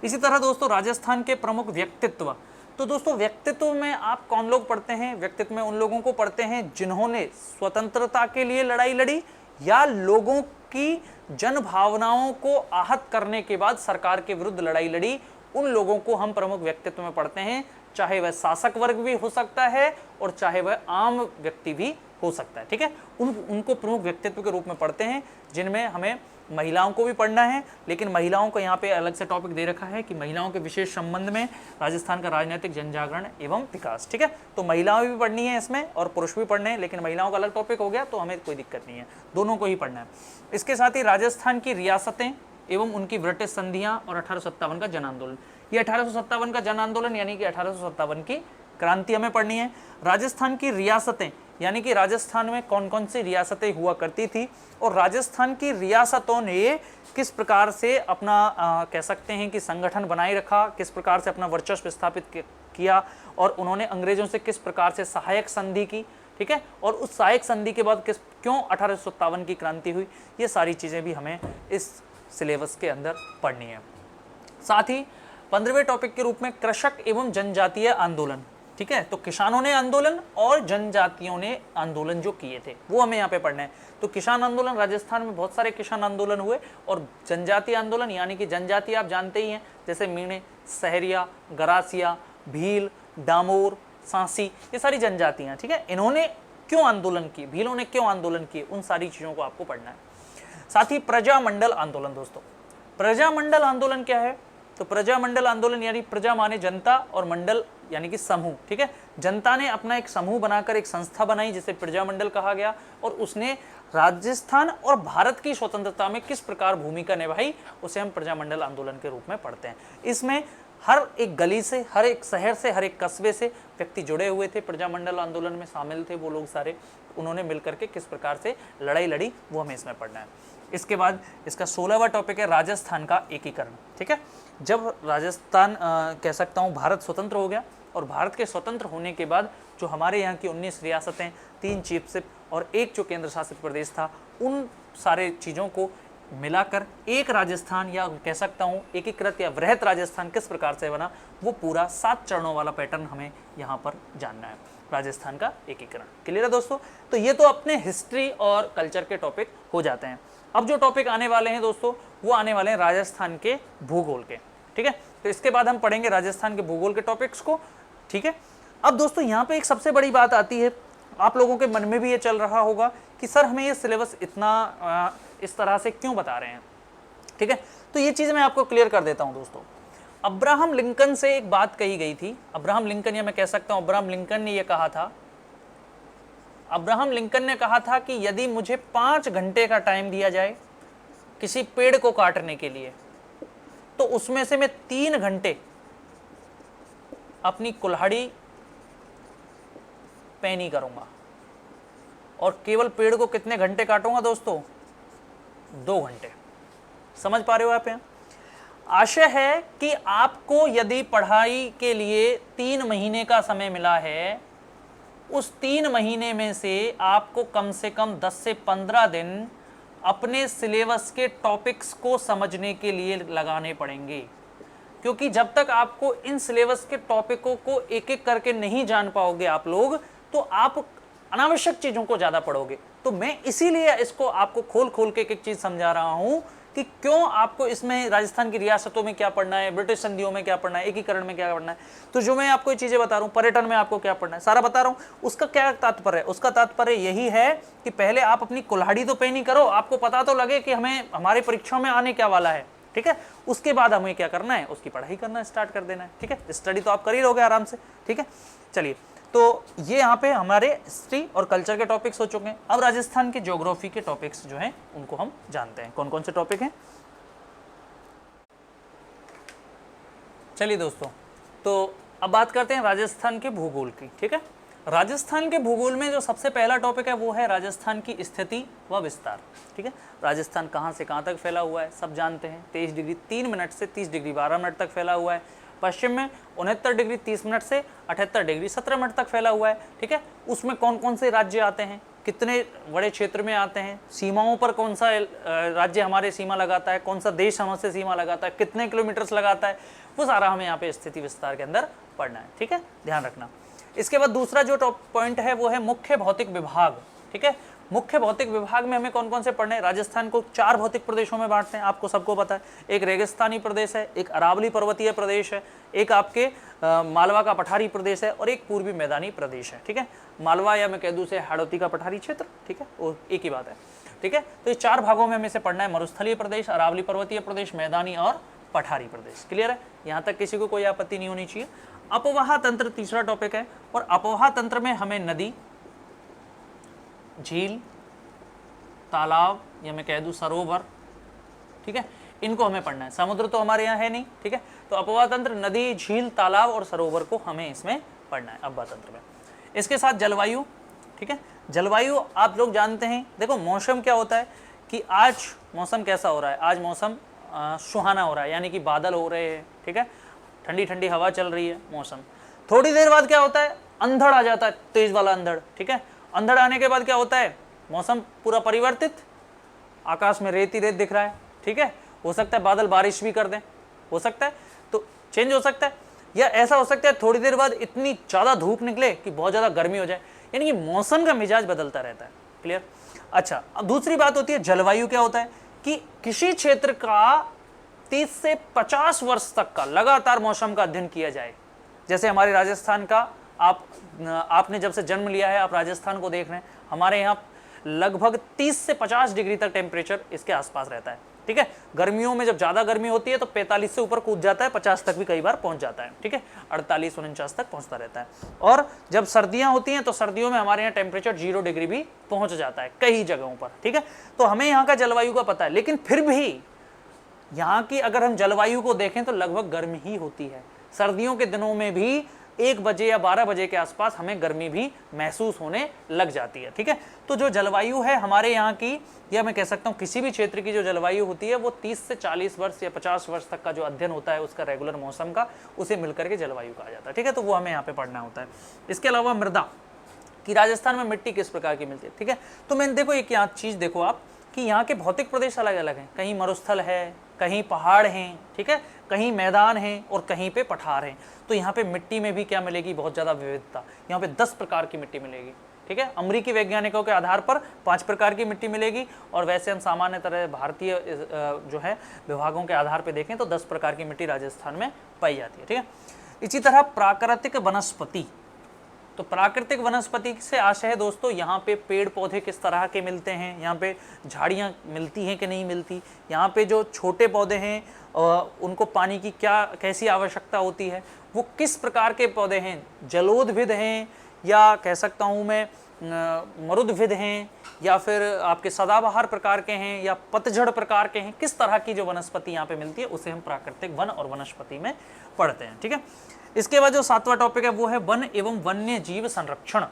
इसी तरह दोस्तों राजस्थान के प्रमुख व्यक्तित्व, तो दोस्तों व्यक्तित्व में आप कौन लोग पढ़ते हैं, व्यक्तित्व में उन लोगों को पढ़ते हैं जिन्होंने स्वतंत्रता के लिए लड़ाई लड़ी या लोगों की जन भावनाओं को आहत करने के बाद सरकार के विरुद्ध लड़ाई लड़ी, उन लोगों को हम प्रमुख व्यक्तित्व में पढ़ते हैं, चाहे वह शासक वर्ग भी हो सकता है और चाहे वह आम व्यक्ति भी हो सकता है, ठीक है। उनको प्रमुख व्यक्तित्व के रूप में पढ़ते हैं, जिनमें हमें महिलाओं को भी पढ़ना है, लेकिन महिलाओं को यहाँ पे अलग से टॉपिक दे रखा है कि महिलाओं के विशेष संबंध में राजस्थान का राजनीतिक जनजागरण एवं विकास, ठीक है। तो महिलाएं भी पढ़नी है इसमें और पुरुष भी पढ़ने हैं, लेकिन महिलाओं का अलग टॉपिक हो गया तो हमें कोई दिक्कत नहीं है, दोनों को ही पढ़ना है। इसके साथ ही राजस्थान की रियासतें एवं उनकी ब्रिटिश संधियां और 1857 का जन आंदोलन, ये 1857 का जन आंदोलन यानी कि 1857 की क्रांति हमें पढ़नी है। राजस्थान की रियासतें यानी कि राजस्थान में कौन कौन सी रियासतें हुआ करती थी और राजस्थान की रियासतों ने किस प्रकार से अपना कह सकते हैं कि संगठन बनाए रखा, किस प्रकार से अपना वर्चस्व स्थापित किया, और उन्होंने अंग्रेजों से किस प्रकार से सहायक संधि की, ठीक है, और उस सहायक संधि के बाद क्यों 1857 की क्रांति हुई, ये सारी चीज़ें भी हमें इस सिलेबस के अंदर पढ़नी है। साथ ही 15वें टॉपिक के रूप में कृषक एवं जनजातीय आंदोलन, ठीक है, तो किसानों ने आंदोलन और जनजातियों ने आंदोलन जो किए थे वो हमें यहाँ पे पढ़ना है। तो किसान आंदोलन, राजस्थान में बहुत सारे किसान आंदोलन हुए, और जनजातीय आंदोलन यानी कि जनजाति आप जानते ही हैं, जैसे मीणे, सहरिया, गरासिया, भील, डामोर, सांसी, ये सारी जनजातियाँ, ठीक है, इन्होंने क्यों आंदोलन किए, भीलों ने क्यों आंदोलन किए, उन सारी चीज़ों को आपको पढ़ना है। साथ ही प्रजामंडल आंदोलन, दोस्तों प्रजामंडल आंदोलन क्या है, तो प्रजामंडल आंदोलन यानी प्रजा माने जनता और मंडल यानी कि समूह, ठीक है, जनता ने अपना एक समूह बनाकर एक संस्था बनाई जिसे प्रजामंडल कहा गया, और उसने राजस्थान और भारत की स्वतंत्रता में किस प्रकार भूमिका निभाई, उसे हम प्रजामंडल आंदोलन के रूप में पढ़ते हैं। इसमें हर एक गली से, हर एक शहर से, हर एक कस्बे से व्यक्ति जुड़े हुए थे, प्रजामंडल आंदोलन में शामिल थे वो लोग सारे, उन्होंने मिलकर के किस प्रकार से लड़ाई लड़ी वो हमें इसमें पढ़ना है। इसके बाद इसका 16वां टॉपिक है राजस्थान का एकीकरण, ठीक है। जब राजस्थान कह सकता हूँ भारत स्वतंत्र हो गया, और भारत के स्वतंत्र होने के बाद जो हमारे यहाँ की 19 रियासतें, 3 चीफशिप और 1 जो केंद्र शासित प्रदेश था, उन सारे चीज़ों को मिलाकर एक राजस्थान या कह सकता हूँ एकीकृत या वृहत राजस्थान किस प्रकार से बना, वो पूरा 7 चरणों वाला पैटर्न हमें यहाँ पर जानना है, राजस्थान का एकीकरण। क्लियर है दोस्तों, तो ये तो अपने हिस्ट्री और कल्चर के टॉपिक हो जाते हैं। अब जो टॉपिक आने वाले हैं दोस्तों, वो आने वाले हैं राजस्थान के भूगोल के, ठीक है। तो इसके बाद हम पढ़ेंगे राजस्थान के भूगोल के टॉपिक्स को, ठीक है। अब दोस्तों यहाँ पे एक सबसे बड़ी बात आती है, आप लोगों के मन में भी ये चल रहा होगा कि सर हमें ये सिलेबस इतना इस तरह से क्यों बता रहे हैं, ठीक है। तो ये चीज़ मैं आपको क्लियर कर देता हूँ दोस्तों। अब्राहम लिंकन से एक बात कही गई थी, अब्राहम लिंकन, या मैं कह सकता हूँ अब्राहम लिंकन ने ये कहा था, अब्राहम लिंकन ने कहा था कि यदि मुझे 5 घंटे का टाइम दिया जाए किसी पेड़ को काटने के लिए, तो उसमें से मैं 3 घंटे अपनी कुल्हाड़ी पैनी करूंगा, और केवल पेड़ को कितने घंटे काटूंगा दोस्तों, 2 घंटे। समझ पा रहे हो आप यहाँ? आशय है कि आपको यदि पढ़ाई के लिए 3 महीने का समय मिला है, उस 3 महीने में से आपको कम से कम 10 से 15 दिन अपने सिलेबस के टॉपिक्स को समझने के लिए लगाने पड़ेंगे, क्योंकि जब तक आपको इन सिलेबस के टॉपिकों को एक एक करके नहीं जान पाओगे आप लोग, तो आप अनावश्यक चीज़ों को ज़्यादा पढ़ोगे। तो मैं इसीलिए इसको आपको खोल खोल के एक एक चीज़ समझा रहा हूँ कि क्यों आपको इसमें राजस्थान की रियासतों में क्या पढ़ना है, ब्रिटिश संधियों में क्या पढ़ना है, एकीकरण में क्या पढ़ना है। तो जो मैं आपको ये चीजें बता रहा हूँ, पर्यटन में आपको क्या पढ़ना है, सारा बता रहा हूँ। उसका क्या तात्पर्य है? उसका तात्पर्य यही है कि पहले आप अपनी कुल्हाड़ी तो पे नहीं करो, आपको पता तो लगे कि हमें हमारे परीक्षाओं में आने क्या वाला है, ठीक है। उसके बाद हमें क्या करना है, उसकी पढ़ाई करना स्टार्ट कर देना है, ठीक है। स्टडी तो आप कर ही लोगे आराम से, ठीक है। चलिए, तो ये यहाँ पे हमारे हिस्ट्री और कल्चर के टॉपिक्स हो चुके हैं। अब राजस्थान के ज्योग्राफी के टॉपिक्स जो हैं उनको हम जानते हैं, कौन कौन से टॉपिक हैं। चलिए दोस्तों, तो अब बात करते हैं राजस्थान के भूगोल की, ठीक है। राजस्थान के भूगोल में जो सबसे पहला टॉपिक है वो है राजस्थान की स्थिति व विस्तार, ठीक है। राजस्थान कहाँ से कहाँ तक फैला हुआ है सब जानते हैं। 23 डिग्री 3 मिनट से 30 डिग्री 12 मिनट तक फैला हुआ है। पश्चिम में 69 डिग्री 30 मिनट से 78 डिग्री 17 मिनट तक फैला हुआ है, ठीक है। उसमें कौन कौन से राज्य आते हैं, कितने बड़े क्षेत्र में आते हैं, सीमाओं पर कौन सा राज्य हमारे सीमा लगाता है, कौन सा देश हमसे सीमा लगाता है, कितने किलोमीटर्स लगाता है, वो सारा हमें यहाँ पे स्थिति विस्तार के अंदर पढ़ना है, ठीक है, ध्यान रखना। इसके बाद दूसरा जो टॉप पॉइंट है वो है मुख्य भौतिक विभाग, ठीक है। मुख्य भौतिक विभाग में हमें कौन कौन से पढ़ने हैं। राजस्थान को 4 भौतिक प्रदेशों में बांटते हैं, आपको सबको पता है। एक रेगिस्तानी प्रदेश है, एक अरावली पर्वतीय प्रदेश है, एक आपके मालवा का पठारी प्रदेश है और एक पूर्वी मैदानी प्रदेश है, ठीक है। मालवा या मैं कह दूं से हाड़ौती का पठारी क्षेत्र, ठीक है, वो एक ही बात है, ठीक है। तो ये 4 भागों में हमें से पढ़ना है, मरुस्थलीय प्रदेश, अरावली पर्वतीय प्रदेश, मैदानी और पठारी प्रदेश। क्लियर है, यहाँ तक किसी को कोई आपत्ति नहीं होनी चाहिए। अपवाह तंत्र तीसरा टॉपिक है, और अपवाह तंत्र में हमें नदी, झील, तालाब या मैं कह दूं सरोवर, ठीक है, इनको हमें पढ़ना है। समुद्र तो हमारे यहाँ है नहीं, ठीक है। तो अपवाह तंत्र नदी, झील, तालाब और सरोवर को हमें इसमें पढ़ना है अपवाह तंत्र में। इसके साथ जलवायु, ठीक है। जलवायु आप लोग जानते हैं, देखो मौसम क्या होता है कि आज मौसम कैसा हो रहा है, आज मौसम सुहाना हो रहा है, यानी कि बादल हो रहे हैं, ठीक है, ठंडी ठंडी हवा चल रही है मौसम। थोड़ी देर बाद क्या होता है, अंधड़ आ जाता है, तेज वाला अंधड़, ठीक है। अंधड़ आने के बाद क्या होता है, मौसम पूरा परिवर्तित, आकाश में रेत ही रेत दिख रहा है, ठीक है। हो सकता है बादल बारिश भी कर दें, हो सकता है, तो चेंज हो सकता है। या ऐसा हो सकता है थोड़ी देर बाद इतनी ज़्यादा धूप निकले कि बहुत ज़्यादा गर्मी हो जाए, यानी कि मौसम का मिजाज बदलता रहता है। क्लियर। अच्छा, अब दूसरी बात होती है जलवायु। क्या होता है कि किसी क्षेत्र का 30 से 50 वर्ष तक का लगातार मौसम का अध्ययन किया जाए। जैसे हमारे राजस्थान का, आपने जब से जन्म लिया है आप राजस्थान को देख रहे हैं, हमारे यहाँ लगभग 30 से 50 डिग्री तक टेम्परेचर इसके आसपास रहता है, ठीक है। गर्मियों में जब ज़्यादा गर्मी होती है तो 45 से ऊपर कूद जाता है, 50 तक भी कई बार पहुंच जाता है, ठीक है, 48-49 तक पहुंचता रहता है। और जब सर्दियां होती हैं तो सर्दियों में हमारे यहाँ टेम्परेचर 0 डिग्री भी पहुंच जाता है कई जगहों पर, ठीक है। तो हमें यहाँ का जलवायु का पता है, लेकिन फिर भी यहाँ की अगर हम जलवायु को देखें तो लगभग गर्मी ही होती है। सर्दियों के दिनों में भी 1 बजे या 12 बजे के आसपास हमें गर्मी भी महसूस होने लग जाती है, ठीक है। तो जो जलवायु है हमारे यहाँ की, या मैं कह सकता हूँ किसी भी क्षेत्र की जो जलवायु होती है, वो 30 से 40 वर्ष या 50 वर्ष तक का जो अध्ययन होता है उसका रेगुलर मौसम का, उसे मिलकर के जलवायु कहा जाता है, ठीक है। तो वो हमें यहाँ पे पढ़ना होता है। इसके अलावा मृदा, कि राजस्थान में मिट्टी किस प्रकार की मिलती है, ठीक है। तो मैंने देखो एक यहाँ चीज़ देखो आप कि यहाँ के भौतिक प्रदेश अलग अलग हैं, कहीं मरुस्थल है, कहीं पहाड़ हैं, ठीक है, कहीं मैदान हैं और कहीं पे पठार हैं। तो यहाँ पे मिट्टी में भी क्या मिलेगी, बहुत ज़्यादा विविधता। यहाँ पे 10 प्रकार की मिट्टी मिलेगी, ठीक है। अमरीकी वैज्ञानिकों के आधार पर 5 प्रकार की मिट्टी मिलेगी, और वैसे हम सामान्य तरह भारतीय जो है विभागों के आधार पर देखें तो 10 प्रकार की मिट्टी राजस्थान में पाई जाती है, ठीक है। इसी तरह प्राकृतिक वनस्पति, तो प्राकृतिक वनस्पति से आशय है दोस्तों, यहाँ पे पेड़ पौधे किस तरह के मिलते हैं, यहाँ पे झाड़ियाँ मिलती हैं कि नहीं मिलती, यहाँ पे जो छोटे पौधे हैं उनको पानी की कैसी आवश्यकता होती है, वो किस प्रकार के पौधे हैं, जलोदभिद हैं या कह सकता हूँ मैं मरुदभिद हैं, या फिर आपके सदाबहार प्रकार के हैं या पतझड़ प्रकार के हैं, किस तरह की जो वनस्पति यहाँ पे मिलती है उसे हम प्राकृतिक वन और वनस्पति में पढ़ते हैं, ठीक है। इसके बाद जो 7वां टॉपिक है वो है वन एवं वन्य जीव संरक्षण।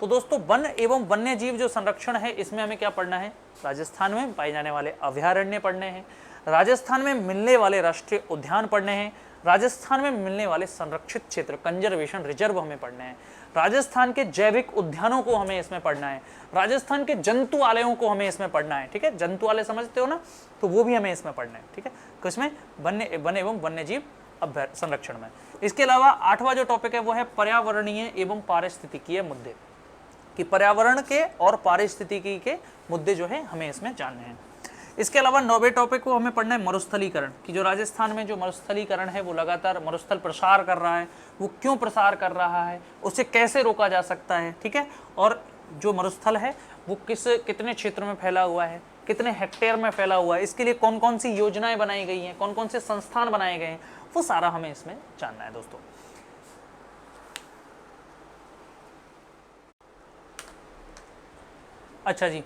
तो दोस्तों वन एवं वन्य जीव जो संरक्षण है, इसमें हमें क्या पढ़ना है, राजस्थान में पाए जाने वाले अभयारण्य पढ़ने हैं, राजस्थान में मिलने वाले राष्ट्रीय उद्यान पढ़ने हैं, राजस्थान में मिलने वाले संरक्षित क्षेत्र कंजर्वेशन रिजर्व हमें पढ़ने हैं, राजस्थान के जैविक उद्यानों को हमें इसमें पढ़ना है, राजस्थान के जंतुआलयों को हमें इसमें पढ़ना है, ठीक है। जंतुआलय समझते हो ना, तो वो भी हमें इसमें पढ़ना है, ठीक है, किसमें, वन एवं वन्य जीव संरक्षण में। इसके अलावा 8वां जो टॉपिक है वो है पर्यावरणीय एवं पारिस्थितिकीय मुद्दे, कि पर्यावरण के और पारिस्थितिकी के मुद्दे जो है हमें इसमें जानने हैं। इसके अलावा 9वें टॉपिक को हमें पढ़ना है मरुस्थलीकरण, कि जो राजस्थान में जो मरुस्थलीकरण है वो लगातार मरुस्थल प्रसार कर रहा है, वो क्यों प्रसार कर रहा है, उसे कैसे रोका जा सकता है, ठीक है। और जो मरुस्थल है वो कितने क्षेत्र में फैला हुआ है, कितने हेक्टेयर में फैला हुआ है, इसके लिए कौन कौन सी योजनाएं बनाई गई हैं, कौन कौन से संस्थान बनाए गए हैं, वो सारा हमें इसमें जानना है दोस्तों। अच्छा जी,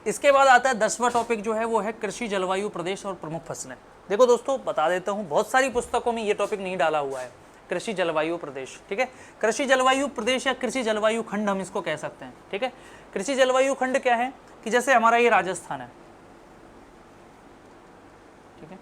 इसके बाद आता है 10वां टॉपिक जो है वो है कृषि, जलवायु, प्रदेश और प्रमुख फसलें। देखो दोस्तों, बता देता हूँ, बहुत सारी पुस्तकों में ये टॉपिक नहीं डाला हुआ है, कृषि, जलवायु, प्रदेश, ठीक है। कृषि, जलवायु, प्रदेश या कृषि जलवायु खंड हम इसको कह सकते हैं, ठीक है। कृषि जलवायु खंड क्या है कि जैसे हमारा ये राजस्थान है, ठीक है,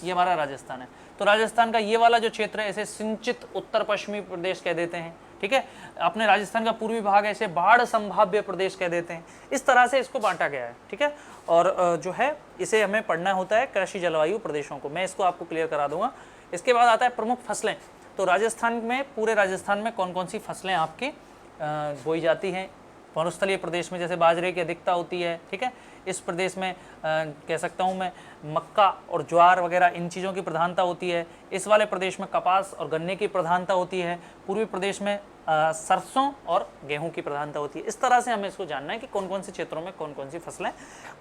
ये हमारा राजस्थान है, तो राजस्थान का ये वाला जो क्षेत्र है इसे सिंचित उत्तर पश्चिमी प्रदेश कह देते हैं, ठीक है। अपने राजस्थान का पूर्वी भाग ऐसे बाढ़ संभाव्य प्रदेश कह देते हैं। इस तरह से इसको बांटा गया है, ठीक है। और जो है इसे हमें पढ़ना होता है कृषि, जलवायु, प्रदेशों को। मैं इसको आपको क्लियर करा दूंगा। इसके बाद आता है प्रमुख फसलें। तो राजस्थान में, पूरे राजस्थान में कौन कौन सी फसलें आपकी बोई जाती हैं। मरुस्थलीय प्रदेश में जैसे बाजरे की अधिकता होती है, ठीक है। इस प्रदेश में कह सकता हूँ मैं मक्का और ज्वार वगैरह इन चीज़ों की प्रधानता होती है। इस वाले प्रदेश में कपास और गन्ने की प्रधानता होती है। पूर्वी प्रदेश में सरसों और गेहूं की प्रधानता होती है। इस तरह से हमें इसको जानना है कि कौन कौन से क्षेत्रों में कौन कौन सी फसलें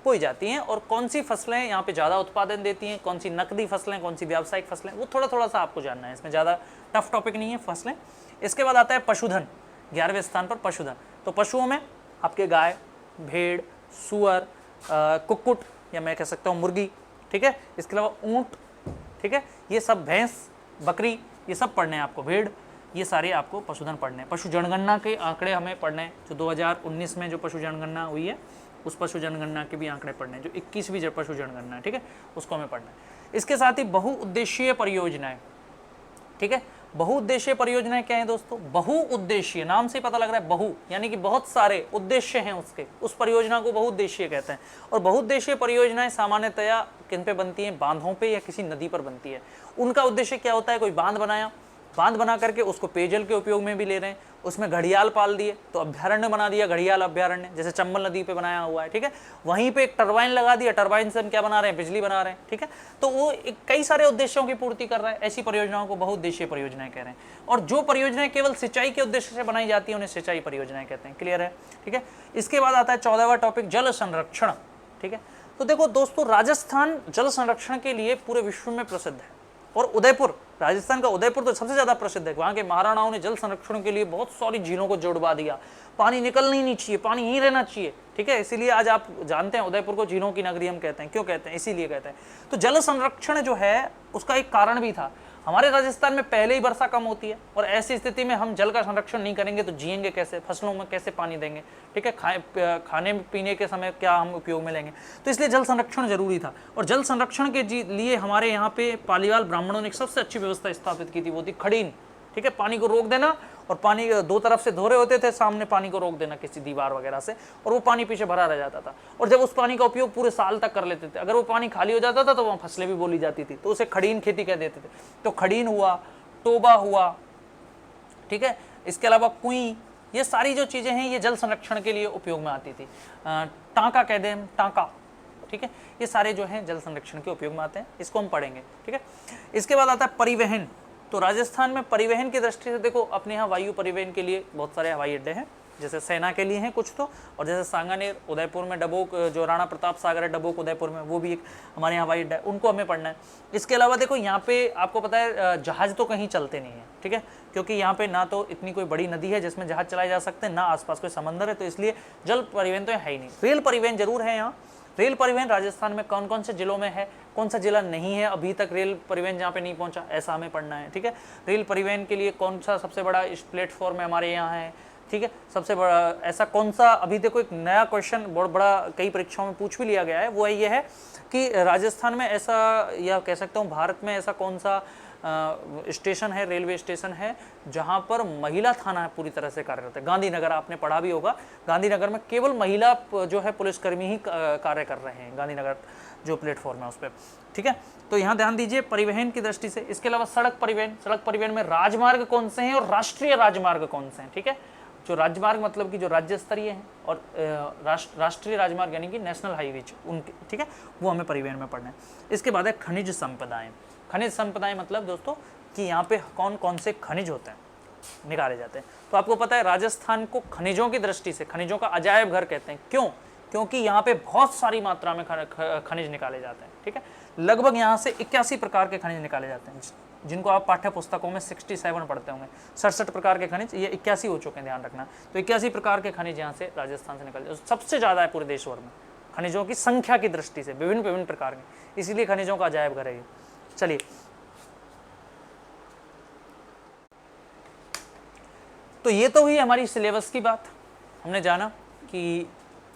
बोई जाती हैं और कौन सी फसलें यहाँ पे ज़्यादा उत्पादन देती हैं, कौन सी नकदी फसलें, कौन सी व्यावसायिक फसलें, वो थोड़ा थोड़ा सा आपको जानना है। इसमें ज़्यादा टफ टॉपिक नहीं है फसलें। इसके बाद आता है पशुधन, 11वें स्थान पर पशुधन। तो पशुओं में आपके गाय, भेड़, सुअर, कुक्कुट या मैं कह सकता हूँ मुर्गी, ठीक है। इसके अलावा ऊँट, ठीक है, ये सब, भैंस, बकरी, ये सब पढ़ने हैं आपको, भेड़, ये सारे आपको पशुधन पढ़ने हैं। पशु जनगणना के आंकड़े हमें पढ़ने हैं, जो 2019 में जो पशु जनगणना हुई है उस पशु जनगणना के भी आंकड़े पढ़ने हैं, जो 21वीं पशु जनगणना है, ठीक है, उसको हमें पढ़ना है। इसके साथ ही बहुउद्देशीय परियोजनाएं, ठीक है। बहुउद्देशीय परियोजनाएं क्या है दोस्तों? बहुउद्देशीय, नाम से पता लग रहा है बहु, यानी कि बहुत सारे उद्देश्य हैं उसके, उस परियोजना को बहुउद्देशीय कहते हैं। और बहुउद्देशीय परियोजनाएं सामान्यतया किन पे बनती हैं? बांधों पे या किसी नदी पर बनती है। उनका उद्देश्य क्या होता है? कोई बांध बनाया, बांध बना करके उसको पेयजल के उपयोग में भी ले रहे हैं, उसमें घड़ियाल पाल दिए तो अभ्यारण्य बना दिया, घड़ियाल अभ्यारण्य, जैसे चंबल नदी पे बनाया हुआ है, ठीक है। वहीं पे एक टरबाइन लगा दिया, टरबाइन से हम क्या बना रहे हैं? बिजली बना रहे हैं, ठीक है। तो वो कई सारे उद्देश्यों की पूर्ति कर रहा है। ऐसी परियोजनाओं को बहुउद्देशीय परियोजनाएं कह रहे हैं। और जो परियोजनाएं केवल सिंचाई के उद्देश्य से बनाई जाती है उन्हें सिंचाई परियोजनाएं कहते हैं। क्लियर है? ठीक है। इसके बाद आता है 14वां टॉपिक, जल संरक्षण, ठीक है। तो देखो दोस्तों, राजस्थान जल संरक्षण के लिए पूरे विश्व में प्रसिद्ध है। और उदयपुर, राजस्थान का उदयपुर तो सबसे ज़्यादा प्रसिद्ध है। वहाँ के महाराणाओं ने जल संरक्षण के लिए बहुत सारी झीलों को जोड़वा दिया। पानी निकलना ही नहीं चाहिए, पानी यहीं रहना चाहिए, ठीक है। इसीलिए आज आप जानते हैं उदयपुर को झीलों की नगरी हम कहते हैं। क्यों कहते हैं? इसीलिए कहते हैं। तो जल संरक्षण जो है उसका एक कारण भी था। हमारे राजस्थान में पहले ही वर्षा कम होती है और ऐसी स्थिति में हम जल का संरक्षण नहीं करेंगे तो जिएंगे कैसे? फसलों में कैसे पानी देंगे? ठीक है, खाने पीने के समय क्या हम उपयोग में लेंगे? तो इसलिए जल संरक्षण जरूरी था। और जल संरक्षण के लिए हमारे यहाँ पे पालीवाल ब्राह्मणों ने एक सबसे अच्छी व्यवस्था स्थापित की थी, वो थी खड़ीन, ठीक है। पानी को रोक देना और पानी दो तरफ से धोरे होते थे, सामने पानी को रोक देना किसी दीवार वगैरह से, और वो पानी पीछे भरा रह जाता था। और जब उस पानी का उपयोग पूरे साल तक कर लेते थे, अगर वो पानी खाली हो जाता था तो वहाँ फसलें भी बोली जाती थी, तो उसे खड़ीन खेती कह देते थे। तो खड़ीन हुआ, टोबा हुआ, ठीक है। इसके अलावा कुई, ये सारी जो चीज़ें हैं ये जल संरक्षण के लिए उपयोग में आती थी। टाँका कह दें हम, टाँका, ठीक है। ये सारे जो हैं जल संरक्षण के उपयोग में आते हैं, इसको हम पढ़ेंगे, ठीक है। इसके बाद आता है परिवहन। तो राजस्थान में परिवहन की दृष्टि से देखो, अपने यहाँ वायु परिवहन के लिए बहुत सारे हवाई अड्डे हैं, जैसे सेना के लिए हैं कुछ तो, और जैसे सांगानेर, उदयपुर में डबोक, जो राणा प्रताप सागर है डबोक उदयपुर में, वो भी एक हमारे यहाँ हवाई अड्डा है, उनको हमें पढ़ना है। इसके अलावा देखो, यहाँ पे आपको पता है जहाज़ तो कहीं चलते नहीं है, ठीक है, क्योंकि यहाँ पे ना तो इतनी कोई बड़ी नदी है जिसमें जहाज़ चलाए जा सकते हैं, ना आसपास कोई समंदर है, तो इसलिए जल परिवहन तो है ही नहीं। रेल परिवहन जरूर है यहाँ। रेल परिवहन राजस्थान में कौन कौन से जिलों में है, कौन सा जिला नहीं है अभी तक रेल परिवहन जहाँ पे नहीं पहुँचा, ऐसा हमें पढ़ना है, ठीक है। रेल परिवहन के लिए कौन सा सबसे बड़ा इस प्लेटफॉर्म है हमारे यहाँ है, ठीक है। सबसे बड़ा ऐसा कौन सा, अभी देखो एक नया क्वेश्चन बहुत बड़ा कई परीक्षाओं में पूछ भी लिया गया है, वो ये है कि राजस्थान में ऐसा, या कह सकता हूँ भारत में ऐसा कौन सा स्टेशन है, रेलवे स्टेशन है जहाँ पर महिला थाना पूरी तरह से कार्यरत है। गांधीनगर, आपने पढ़ा भी होगा, गांधीनगर में केवल महिला जो है पुलिसकर्मी ही कार्य कर रहे हैं, गांधीनगर जो प्लेटफॉर्म है उस पर, ठीक है। तो यहाँ ध्यान दीजिए परिवहन की दृष्टि से। इसके अलावा सड़क परिवहन, सड़क परिवहन में राजमार्ग कौन से हैं और राष्ट्रीय राजमार्ग कौन से हैं, ठीक है। जो राजमार्ग मतलब कि जो राज्य स्तरीय हैं, और राष्ट्रीय राजमार्ग यानी कि नेशनल हाईवे उनके, ठीक है, वो हमें परिवहन में पढ़ना है। इसके बाद है खनिज संपदाएं। खनिज संपदाएं मतलब दोस्तों कि यहाँ पे कौन कौन से खनिज होते हैं, निकाले जाते हैं। तो आपको पता है राजस्थान को खनिजों की दृष्टि से खनिजों का अजायब घर कहते हैं। क्यों? क्योंकि यहाँ पे बहुत सारी मात्रा में खनिज निकाले जाते हैं, ठीक है। लगभग यहाँ से 81 प्रकार के खनिज निकाले जाते हैं, जिनको आप पाठ्य पुस्तकों में 67 पढ़ते होंगे। 67 प्रकार के खनिज, ये 81 हो चुके हैं, ध्यान रखना। तो 81 प्रकार के खनिज यहाँ से राजस्थान से निकले, सबसे ज़्यादा है पूरे देश भर में खनिजों की संख्या की दृष्टि से, विभिन्न प्रकार के, इसीलिए खनिजों का अजायब घर है ये। चलिए, तो ये तो हुई हमारी सिलेबस की बात। हमने जाना कि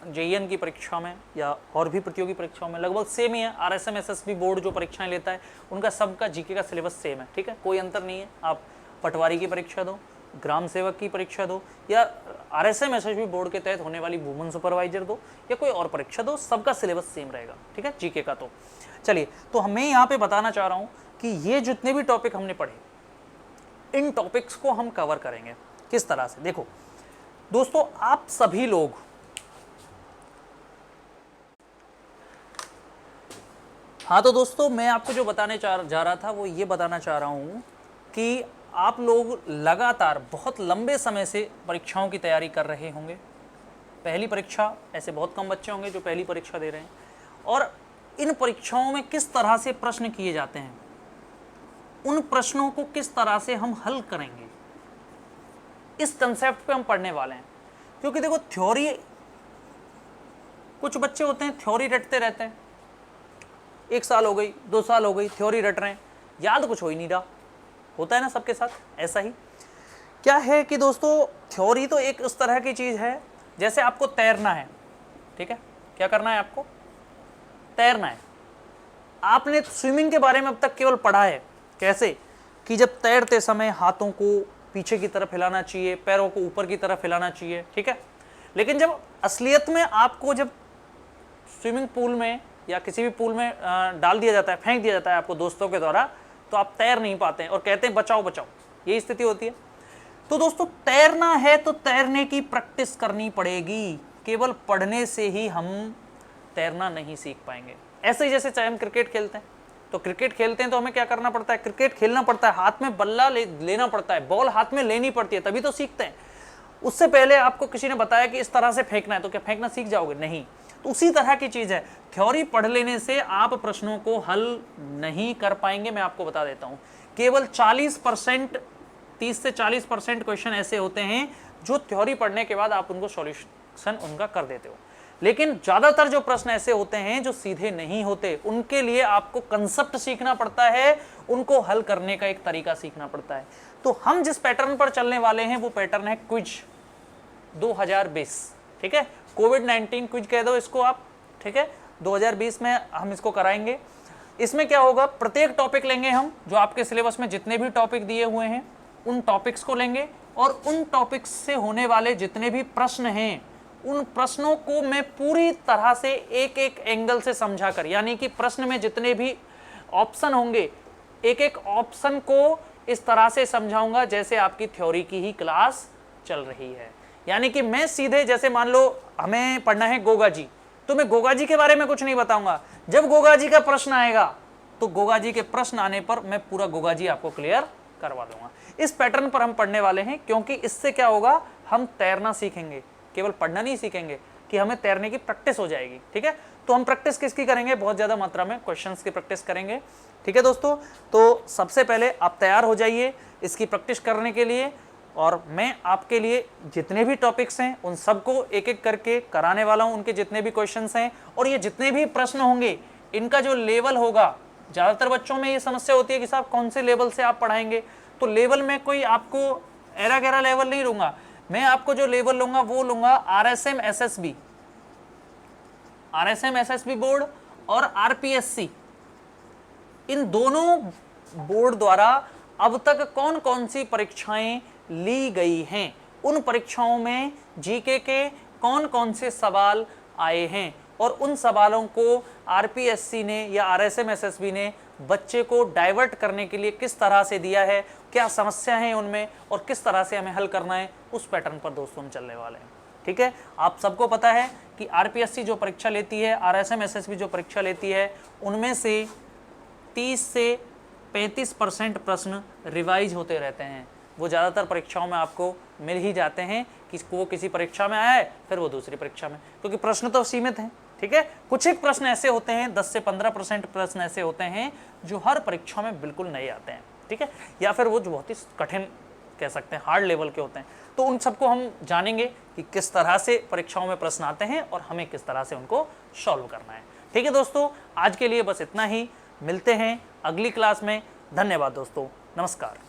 JEN की परीक्षा में या और भी प्रतियोगी परीक्षाओं में लगभग सेम ही है। RSM SSB बोर्ड जो परीक्षाएं लेता है उनका सबका जीके का सिलेबस सेम है, ठीक है, कोई अंतर नहीं है। आप पटवारी की परीक्षा दो, ग्राम सेवक की परीक्षा दो, या RSM SSB बोर्ड के तहत होने वाली वुमन सुपरवाइजर दो, या कोई और परीक्षा दो, सबका सिलेबस सेम रहेगा, ठीक है, जीके का। तो चलिए, तो मैं यहाँ पे बताना चाह रहा हूँ कि ये जितने भी टॉपिक हमने पढ़े, इन टॉपिक्स को हम कवर करेंगे किस तरह से। देखो दोस्तों, आप सभी लोग हाँ, तो दोस्तों मैं आपको जो बताने जा रहा था वो ये बताना चाह रहा हूँ कि आप लोग लगातार बहुत लंबे समय से परीक्षाओं की तैयारी कर रहे होंगे। पहली परीक्षा, ऐसे बहुत कम बच्चे होंगे जो पहली परीक्षा दे रहे हैं, और इन परीक्षाओं में किस तरह से प्रश्न किए जाते हैं, उन प्रश्नों को किस तरह से हम हल करेंगे, इस कंसेप्ट पे हम पढ़ने वाले हैं। क्योंकि देखो, थ्योरी, कुछ बच्चे होते हैं थ्योरी रटते रहते हैं, 1 साल हो गई, 2 साल हो गई, थ्योरी रट रहे हैं, याद कुछ हो ही नहीं रहा। होता है ना सबके साथ ऐसा ही। क्या है कि दोस्तों, थ्योरी तो एक उस तरह की चीज़ है, जैसे आपको तैरना है, ठीक है, क्या करना है आपको? तैरना है। आपने स्विमिंग के बारे में अब तक केवल पढ़ा है, कैसे कि जब तैरते समय हाथों को पीछे की तरफ हिलाना चाहिए, पैरों को ऊपर की तरफ हिलाना चाहिए, ठीक है। लेकिन जब असलियत में आपको जब स्विमिंग पूल में या किसी भी पूल में डाल दिया जाता है, फेंक दिया जाता है आपको दोस्तों के द्वारा, तो आप तैर नहीं पाते हैं और कहते हैं बचाओ बचाओ, यही स्थिति होती है। तो दोस्तों, तैरना है तो तैरने की प्रैक्टिस करनी पड़ेगी, केवल पढ़ने से ही हम तैरना नहीं सीख पाएंगे। ऐसे ही जैसे चाहे हम क्रिकेट खेलते हैं, तो क्रिकेट खेलते हैं तो हमें क्या करना पड़ता है? क्रिकेट खेलना पड़ता है, हाथ में बल्ला लेना पड़ता है, बॉल हाथ में लेनी पड़ती है, तभी तो सीखते हैं। उससे पहले आपको किसी ने बताया कि इस तरह से फेंकना है, तो क्या फेंकना सीख जाओगे? नहीं। तो उसी तरह की चीज है, थ्योरी पढ़ लेने से आप प्रश्नों को हल नहीं कर पाएंगे। मैं आपको बता देता हूं, केवल 40%, 30 से 40% क्वेश्चन ऐसे होते हैं जो थ्योरी पढ़ने के बाद आप उनको सॉल्यूशन उनका कर देते हो। लेकिन ज्यादातर जो प्रश्न ऐसे होते हैं जो सीधे नहीं होते, उनके लिए आपको कंसेप्ट सीखना पड़ता है, उनको हल करने का एक तरीका सीखना पड़ता है। तो हम जिस पैटर्न पर चलने वाले हैं वो पैटर्न है क्विज 2020, ठीक है, कोविड-19 क्विज कह दो इसको आप, ठीक है। 2020 में हम इसको कराएंगे। इसमें क्या होगा, प्रत्येक टॉपिक लेंगे हम, जो आपके सिलेबस में जितने भी टॉपिक दिए हुए हैं उन टॉपिक्स को लेंगे, और उन टॉपिक्स से होने वाले जितने भी प्रश्न हैं उन प्रश्नों को मैं पूरी तरह से एक एक एंगल से समझा कर, यानी कि प्रश्न में जितने भी ऑप्शन होंगे, एक एक ऑप्शन को इस तरह से समझाऊंगा जैसे आपकी थ्योरी की ही क्लास चल रही है। यानी कि मैं सीधे, जैसे मान लो हमें पढ़ना है गोगा जी, तो मैं गोगा जी के बारे में कुछ नहीं बताऊंगा। जब गोगा जी का प्रश्न आएगा तो गोगा जी के प्रश्न आने पर मैं पूरा गोगा जी आपको क्लियर करवा दूंगा। इस पैटर्न पर हम पढ़ने वाले हैं, क्योंकि इससे क्या होगा, हम तैरना सीखेंगे, केवल पढ़ना नहीं सीखेंगे, कि हमें तैरने की प्रैक्टिस हो जाएगी, ठीक है। तो हम प्रैक्टिस किसकी करेंगे? बहुत ज्यादा मात्रा में क्वेश्चंस की प्रैक्टिस करेंगे, ठीक है दोस्तों। तो सबसे पहले आप तैयार हो जाइए इसकी प्रैक्टिस करने के लिए, और मैं आपके लिए जितने भी टॉपिक्स हैं उन सबको एक एक करके कराने वाला हूं, उनके जितने भी क्वेश्चंस हैं, और ये जितने भी प्रश्न होंगे इनका जो लेवल होगा, ज़्यादातर बच्चों में ये समस्या होती है कि साहब कौन से लेवल से आप पढ़ाएंगे। तो लेवल में कोई आपको एरा गहरा लेवल नहीं लूंगा, मैं आपको जो लेवल लूंगा वो लूंगा RSM SSB बोर्ड और RPSC, इन दोनों बोर्ड द्वारा अब तक कौन कौन सी परीक्षाएं ली गई हैं, उन परीक्षाओं में जीके के कौन कौन से सवाल आए हैं, और उन सवालों को आरपीएससी ने या आरएसएम-एसएसबी ने बच्चे को डाइवर्ट करने के लिए किस तरह से दिया है, क्या समस्या है उनमें और किस तरह से हमें हल करना है, उस पैटर्न पर दोस्तों हम चलने वाले हैं। ठीक है, आप सबको पता है कि आरपीएससी जो परीक्षा लेती है, आरएसएम-एसएसबी जो परीक्षा लेती है, उनमें से 30 से 35% प्रश्न रिवाइज होते रहते हैं। वो ज़्यादातर परीक्षाओं में आपको मिल ही जाते हैं कि वो किसी परीक्षा में आया है, फिर वो दूसरी परीक्षा में, क्योंकि प्रश्न तो सीमित हैं। ठीक है, कुछ एक प्रश्न ऐसे होते हैं, 10 से 15% प्रश्न ऐसे होते हैं जो हर परीक्षा में बिल्कुल नए आते हैं। ठीक है, या फिर वो जो बहुत ही कठिन कह सकते हैं, हार्ड लेवल के होते हैं। तो उन सबको हम जानेंगे कि किस तरह से परीक्षाओं में प्रश्न आते हैं और हमें किस तरह से उनको सॉल्व करना है। ठीक है दोस्तों, आज के लिए बस इतना ही। मिलते हैं अगली क्लास में। धन्यवाद दोस्तों, नमस्कार।